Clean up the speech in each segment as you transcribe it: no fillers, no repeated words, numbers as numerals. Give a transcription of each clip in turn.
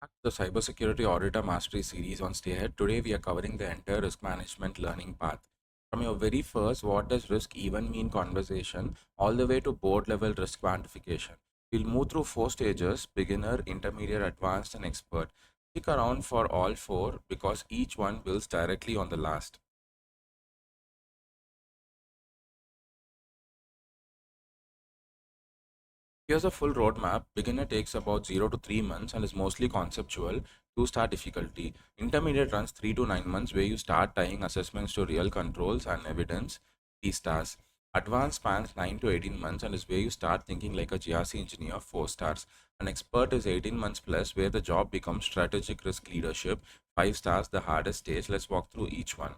Back to the Cybersecurity Auditor Mastery series on Stay Ahead. Today we are covering the entire risk management learning path. From your very first, what does risk even mean conversation, all the way to board level risk quantification. We'll move through four stages: beginner, intermediate, advanced, and expert. Stick around for all four because each one builds directly on the last. Here's a full roadmap. Beginner takes about 0 to 3 months and is mostly conceptual. 2-star difficulty. Intermediate runs 3 to 9 months where you start tying assessments to real controls and evidence. 3 stars. Advanced spans 9 to 18 months and is where you start thinking like a GRC engineer. 4 stars. An expert is 18 months plus where the job becomes strategic risk leadership. 5 stars, the hardest stage. Let's walk through each one.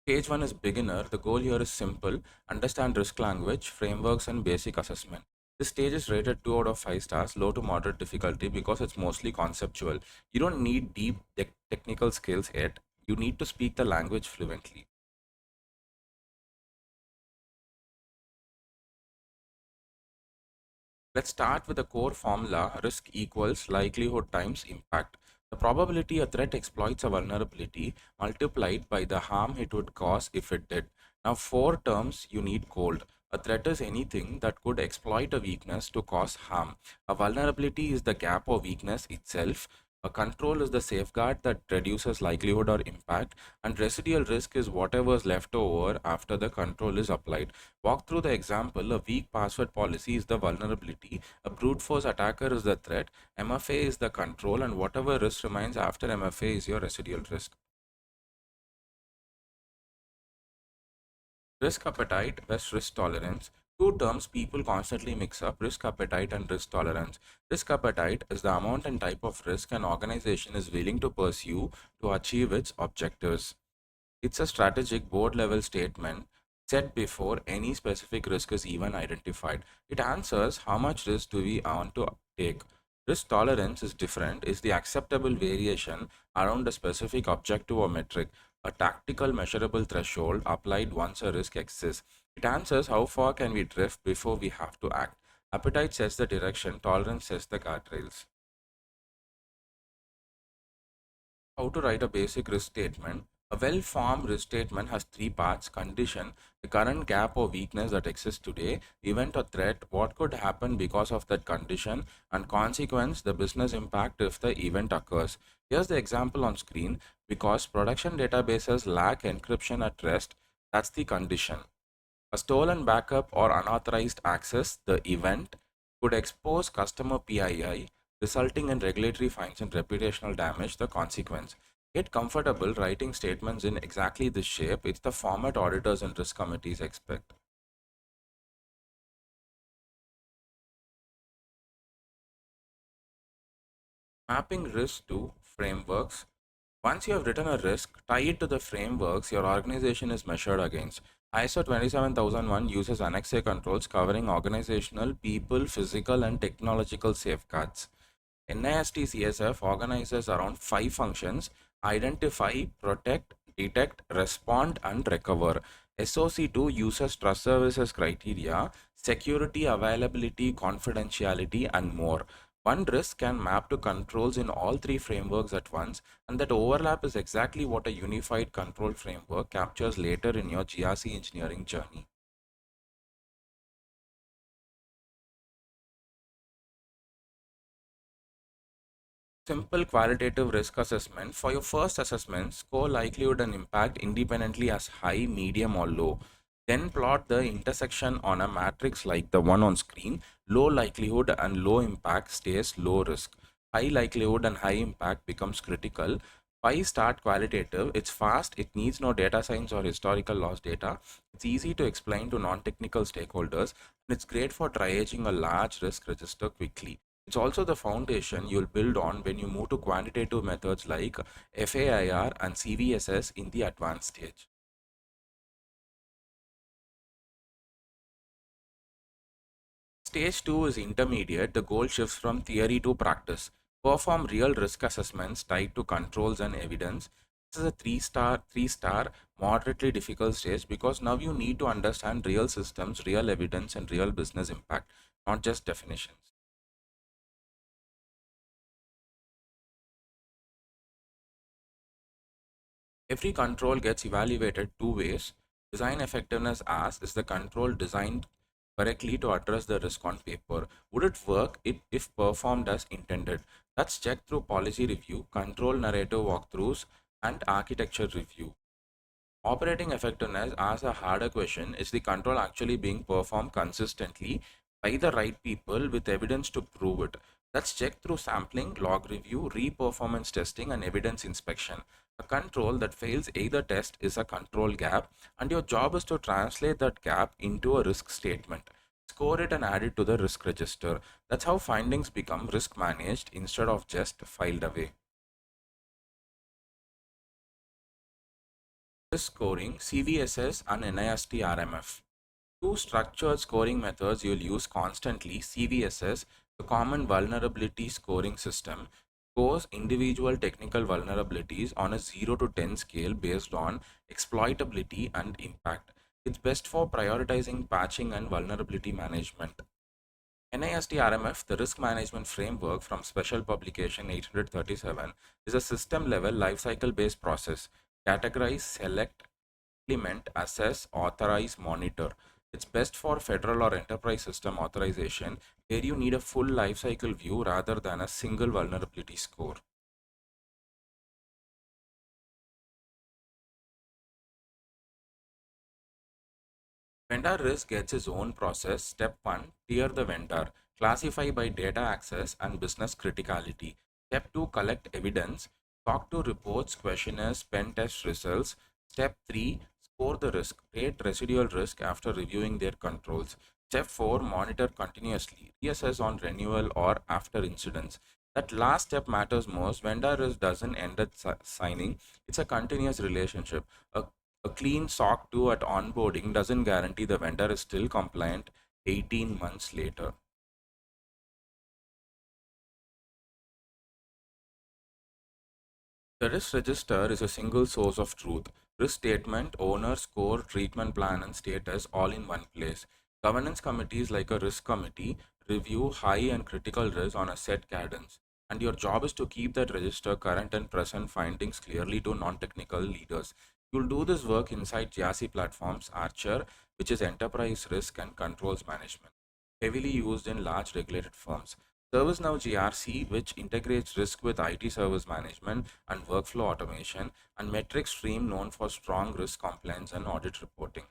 Stage 1 is beginner. The goal here is simple: understand risk language, frameworks, and basic assessment. This stage is rated 2 out of 5 stars, low to moderate difficulty because it's mostly conceptual. You don't need deep technical skills yet. You need to speak the language fluently. Let's start with the core formula: risk equals likelihood times impact. The probability a threat exploits a vulnerability multiplied by the harm it would cause if it did. Now, four terms you need cold. A threat is anything that could exploit a weakness to cause harm. A vulnerability is the gap or weakness itself. A control is the safeguard that reduces likelihood or impact, and residual risk is whatever is left over after the control is applied. Walk through the example. A weak password policy is the vulnerability, a brute force attacker is the threat, MFA is the control, and whatever risk remains after MFA is your residual risk. Risk appetite versus risk tolerance. Two terms people constantly mix up: risk appetite and risk tolerance. Risk appetite is the amount and type of risk an organization is willing to pursue to achieve its objectives. It's a strategic board level statement set before any specific risk is even identified. It answers how much risk do we want to take. Risk tolerance is different, is the acceptable variation around a specific objective or metric, a tactical measurable threshold applied once a risk exists. It answers how far can we drift before we have to act. Appetite sets the direction, tolerance sets the guardrails. How to write a basic risk statement. A well-formed risk statement has three parts: condition, the current gap or weakness that exists today; event or threat, what could happen because of that condition; and consequence, the business impact if the event occurs. Here's the example on screen. Because production databases lack encryption at rest, that's the condition. A stolen backup or unauthorized access, the event, could expose customer PII, resulting in regulatory fines and reputational damage, the consequence. Get comfortable writing statements in exactly this shape. It's the format auditors and risk committees expect. Mapping risk to frameworks. Once you have written a risk, tie it to the frameworks your organization is measured against. ISO 27001 uses Annex A controls covering organizational, people, physical, and technological safeguards. NIST CSF organizes around 5 functions: identify, protect, detect, respond, and recover. SOC2 uses trust services criteria, security, availability, confidentiality, and more. One risk can map to controls in all three frameworks at once, and that overlap is exactly what a unified control framework captures later in your GRC engineering journey. Simple qualitative risk assessment. For your first assessment, score likelihood and impact independently as high, medium, or low. Then plot the intersection on a matrix like the one on screen. Low likelihood and low impact stays low risk. High likelihood and high impact becomes critical. Why start qualitative? It's fast, it needs no data science or historical loss data. It's easy to explain to non-technical stakeholders, and it's great for triaging a large risk register quickly. It's also the foundation you'll build on when you move to quantitative methods like FAIR and CVSS in the advanced stage. Stage 2 is intermediate. The goal shifts from theory to practice. Perform real risk assessments tied to controls and evidence. This is a three star, moderately difficult stage because now you need to understand real systems, real evidence, and real business impact. not just definitions. Every control gets evaluated two ways. Design effectiveness as is the control designed correctly to address the risk on paper? Would it work if performed as intended? That's checked through policy review, control narrative walkthroughs, and architecture review. Operating effectiveness as a harder question: is the control actually being performed consistently by the right people with evidence to prove it? That's checked through sampling, log review, re-performance testing, and evidence inspection. A control that fails either test is a control gap, and your job is to translate that gap into a risk statement. Score it and add it to the risk register. That's how findings become risk managed instead of just filed away. Risk scoring, CVSS and NIST RMF. Two structured scoring methods you'll use constantly. CVSS, the Common Vulnerability Scoring System, scores individual technical vulnerabilities on a 0 to 10 scale based on exploitability and impact. It's best for prioritizing patching and vulnerability management. NIST RMF, the Risk Management Framework from Special Publication 837, is a system level lifecycle based process. Categorize, select, implement, assess, authorize, monitor. It's best for federal or enterprise system authorization where you need a full lifecycle view rather than a single vulnerability score. Vendor risk gets its own process. Step 1, tier the vendor. Classify by data access and business criticality. Step 2, collect evidence. Talk to reports, questionnaires, pen test results. Step 3, score the risk. Rate residual risk after reviewing their controls. Step 4, monitor continuously. Reassess on renewal or after incidents. That last step matters most. Vendor risk doesn't end at signing. It's a continuous relationship. A clean SOC 2 at onboarding doesn't guarantee the vendor is still compliant 18 months later. The risk register is a single source of truth. Risk statement, owner, score, treatment plan, and status all in one place. Governance committees like a risk committee review high and critical risk on a set cadence. And your job is to keep that register current and present findings clearly to non-technical leaders. You'll do this work inside GRC platforms, Archer, which is enterprise risk and controls management, heavily used in large regulated firms. ServiceNow GRC, which integrates risk with IT service management and workflow automation, and Metric Stream, known for strong risk compliance and audit reporting.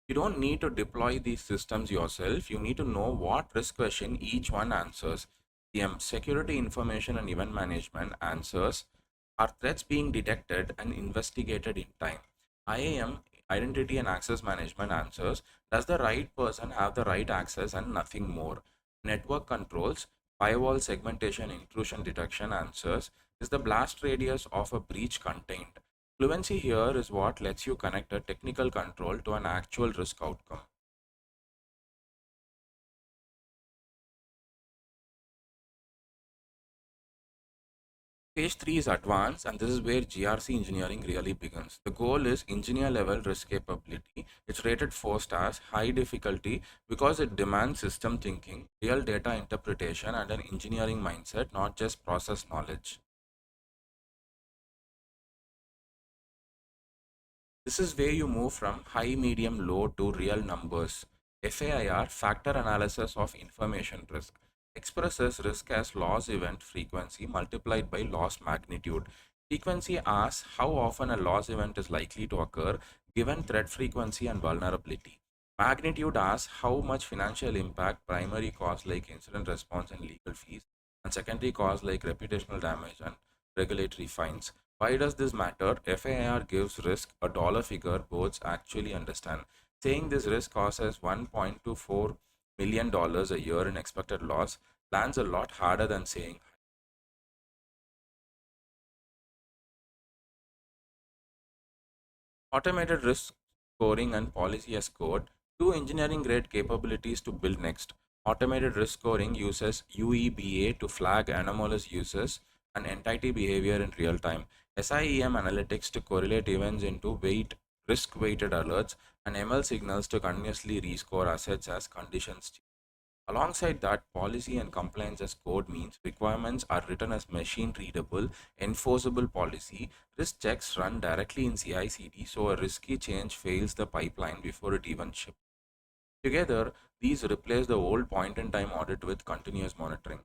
You don't need to deploy these systems yourself. You need to know what risk question each one answers. Security information and event management answers: are threats being detected and investigated in time? IAM, identity and access management answers: does the right person have the right access and nothing more? Network controls, firewall segmentation intrusion detection answers: is the blast radius of a breach contained? Fluency here is what lets you connect a technical control to an actual risk outcome. Phase 3 is advanced, and this is where GRC engineering really begins. The goal is engineer level risk capability. It's rated 4 stars, high difficulty, because it demands system thinking, real data interpretation, and an engineering mindset, not just process knowledge. This is where you move from high, medium, low to real numbers. FAIR, factor analysis of information risk, expresses risk as loss event frequency multiplied by loss magnitude. Frequency asks how often a loss event is likely to occur given threat frequency and vulnerability. Magnitude asks how much financial impact primary costs like incident response and legal fees, and secondary costs like reputational damage and regulatory fines. Why does this matter? FAIR gives risk a dollar figure boards actually understand. Saying this risk causes $1.24 million a year in expected loss lands a lot harder than saying automated risk scoring and policy as code. Two engineering grade capabilities to build next. Automated risk scoring uses UEBA to flag anomalous uses and entity behavior in real time. SIEM analytics to correlate events into weight risk-weighted alerts, and ML signals to continuously rescore assets as conditions change. Alongside that, policy and compliance as code means requirements are written as machine readable, enforceable policy. Risk checks run directly in CI/CD, so a risky change fails the pipeline before it even ships. Together, these replace the old point in time audit with continuous monitoring.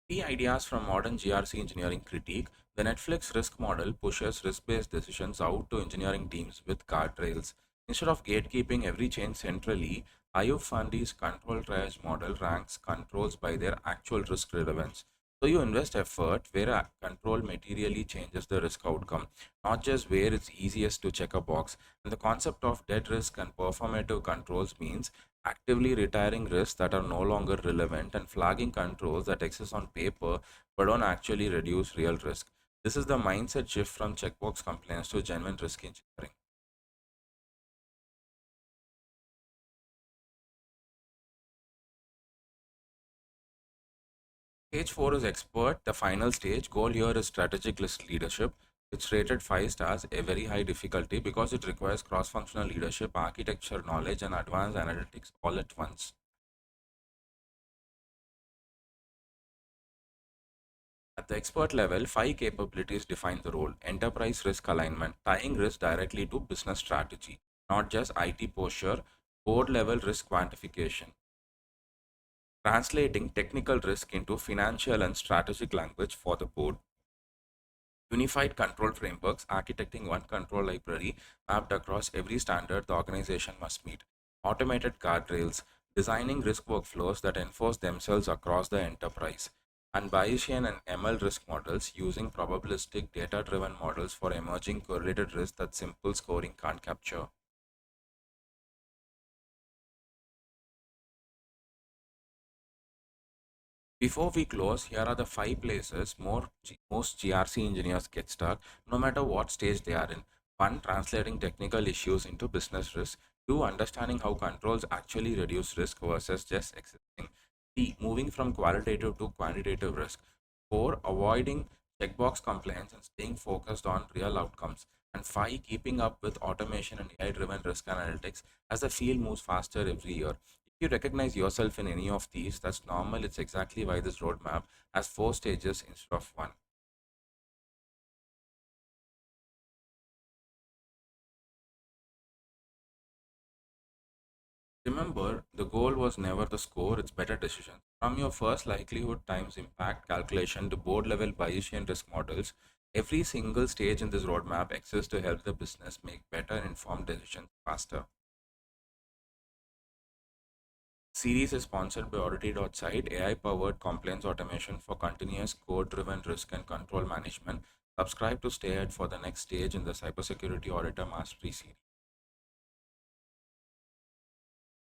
Key ideas from modern GRC engineering critique. The Netflix risk model pushes risk based decisions out to engineering teams with guardrails. Instead of gatekeeping every change centrally, Ayub Fundi's control triage model ranks controls by their actual risk relevance. So you invest effort where a control materially changes the risk outcome, not just where it's easiest to check a box. And the concept of dead risk and performative controls means actively retiring risks that are no longer relevant and flagging controls that exist on paper but don't actually reduce real risk. This is the mindset shift from checkbox compliance to genuine risk engineering. Stage 4 is expert. The final stage goal here is strategic risk leadership. It's rated 5 stars, a very high difficulty because it requires cross functional leadership, architecture knowledge, and advanced analytics all at once. At the expert level, five capabilities define the role: enterprise risk alignment, tying risk directly to business strategy, not just IT posture; board level risk quantification, translating technical risk into financial and strategic language for the board; unified control frameworks, architecting one control library mapped across every standard the organization must meet; automated guardrails, designing risk workflows that enforce themselves across the enterprise; and Bayesian and ML risk models, using probabilistic data driven models for emerging correlated risks that simple scoring can't capture. Before we close, here are the five places most GRC engineers get stuck, no matter what stage they are in. One, translating technical issues into business risk. Two, understanding how controls actually reduce risk versus just existing. Three, moving from qualitative to quantitative risk. Four, avoiding checkbox compliance and staying focused on real outcomes. And five, keeping up with automation and AI driven risk analytics as the field moves faster every year. If you recognize yourself in any of these, that's normal. It's exactly why this roadmap has four stages instead of one. Remember, the goal was never the score, it's better decisions. From your first likelihood times impact calculation to board level Bayesian risk models, every single stage in this roadmap exists to help the business make better informed decisions faster. Series is sponsored by Audit.site, AI powered compliance automation for continuous code driven risk and control management. Subscribe to stay ahead for the next stage in the Cybersecurity Auditor Mastery series.